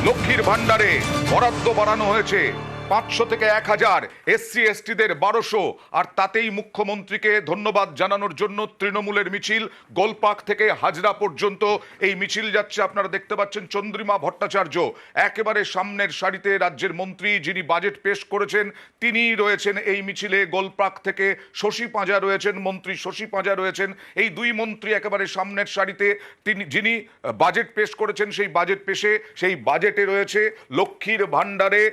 লক্ষ্মীর ভান্ডারে বরাদ্দ বাড়ানো হয়েছে 500 থেকে 1000, এসসি এসটিদের 1200, আর তাতেই মুখ্যমন্ত্রীকে ধন্যবাদ জানানোর জন্য তৃণমূলের মিছিল গোলপাক থেকে হাজরা পর্যন্ত এই মিছিল যাচ্ছে। আপনারা দেখতে পাচ্ছেন চন্দ্রিমা ভট্টাচার্য একেবারে সামনের সারিতে, রাজ্যের মন্ত্রী যিনি বাজেট পেশ করেছেন তিনিই রয়েছেন এই মিছিলে। গোলপাক থেকে শশী পাঁজা রয়েছেন, মন্ত্রী শশী পাঁজা রয়েছেন, এই দুই মন্ত্রী একেবারে সামনের সারিতে। যিনি বাজেট পেশ করেছেন সেই বাজেট পেশে সেই বাজেটে রয়েছে লক্ষ্মীর ভান্ডারে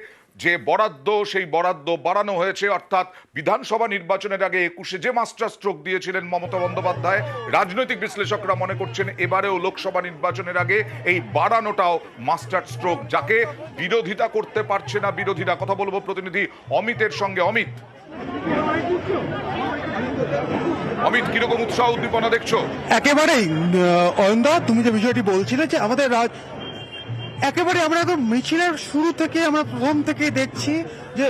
যে বরাদ্দ, সেই বরাদ্দ বাড়ানো হয়েছে। অর্থাৎ বিধানসভা নির্বাচনের আগে 21-এ যে মাস্টার স্ট্রোক দিয়েছিলেন মমতা বন্দ্যোপাধ্যায়, রাজনৈতিক বিশ্লেষকরা মনে করছেন এবারেও লোকসভা নির্বাচনের আগে এই বাড়ানোটাও মাস্টার স্ট্রোক, যাকে বিরোধিতা করতে পারছে না বিরোধীরা। কথা বলবো প্রতিনিধি অমিতের সঙ্গে। অমিত, কিরকম উৎসাহ উদ্দীপনা দেখছো? একেবারেই অয়নদা, তুমি যে বিষয়টি বলছিলে যে আমাদের একেবারে আমরা একদম মিছিলের শুরু থেকে আমরা প্রথম থেকে দেখছি যে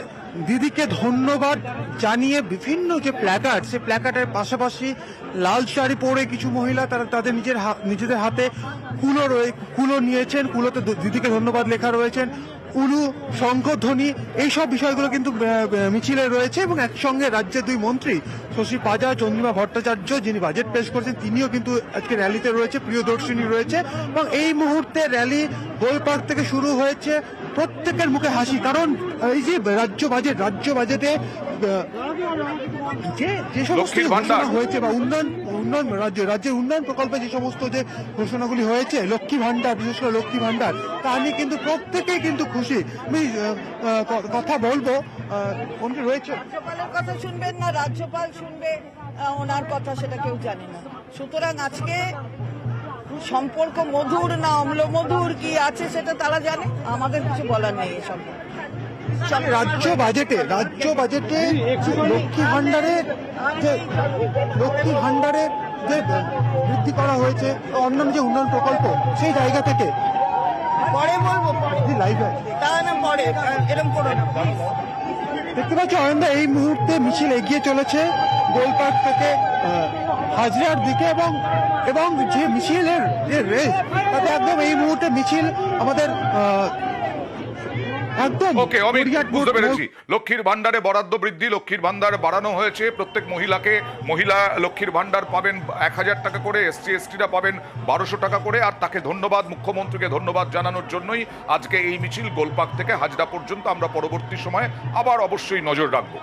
দিদিকে ধন্যবাদ জানিয়ে বিভিন্ন যে প্ল্যাকার্ড, সেই প্ল্যাকার্ডের পাশাপাশি লাল শাড়ি পরে কিছু মহিলা তারা তাদের নিজেদের হাতে কুলো নিয়েছেন, কুলোতে দিদিকে ধন্যবাদ লেখা রয়েছেন, উলু, শঙ্খধ্বনি, এইসব বিষয়গুলো কিন্তু মিছিলে রয়েছে। এবং একসঙ্গে রাজ্যের দুই মন্ত্রী শশী পাঁজা, চন্দ্রিমা ভট্টাচার্য যিনি বাজেট পেশ করেছেন তিনিও কিন্তু আজকে র্যালিতে রয়েছে, প্রিয়দর্শিনী রয়েছে। এবং এই মুহূর্তে র্যালি গোলপার্ক থেকে শুরু হয়েছে, প্রত্যেকের মুখে হাসি, কারণ এই যে রাজ্য বাজেটে যে সমস্ত ঘোষণা হয়েছে বা উন্নয়ন রাজ্যের উন্নয়ন প্রকল্পে যে সমস্ত যে ঘোষণাগুলি হয়েছে, লক্ষ্মী ভান্ডার, বিশেষ করে লক্ষ্মী ভান্ডার, তা নিয়ে কিন্তু প্রত্যেকেই কিন্তু খুশি। আমি কথা বলবো, কোনটি রয়েছে রাজ্যপালের কথা শুনবেন না রাজ্যপাল শুনবে ওনার কথা, সেটা কেউ জানে না। সুতরাং আজকে সম্পর্ক মধুর না অম্ল মধুর কি আছে সেটা তারা জানে, আমাদের কিছু বলার নেই এসব। রাজ্য বাজেটে লক্ষ্মী ভান্ডারে যে বৃদ্ধি করা হয়েছে, অন্যান্য যে উন্নয়ন প্রকল্প, সেই জায়গা থেকে পরে বলবো, লাইভে তা না পরে এরকম করো না। দেখতে পাচ্ছি অয়নদা, এই মুহূর্তে মিছিল এগিয়ে চলেছে গোলপার্ক থেকে হাজরার দিকে, এবং যে মিছিলের যে রেস, তাতে একদম এই মুহূর্তে মিছিল আমাদের ওকে অমিত, বুঝতে পেরেছি। লক্ষ্মীর ভান্ডারে বরাদ্দ বৃদ্ধি, লক্ষ্মীর ভান্ডার বাড়ানো হয়েছে। প্রত্যেক মহিলা লক্ষ্মীর ভান্ডার পাবেন 1000 টাকা করে, এসসি এসটিরা পাবেন 1200 টাকা করে। আর তাকে ধন্যবাদ, মুখ্যমন্ত্রীকে ধন্যবাদ জানানোর জন্যই আজকে এই মিছিল গোলপার্ক থেকে হাজরা পর্যন্ত। আমরা পরবর্তী সময়ে আবার অবশ্যই নজর রাখবো।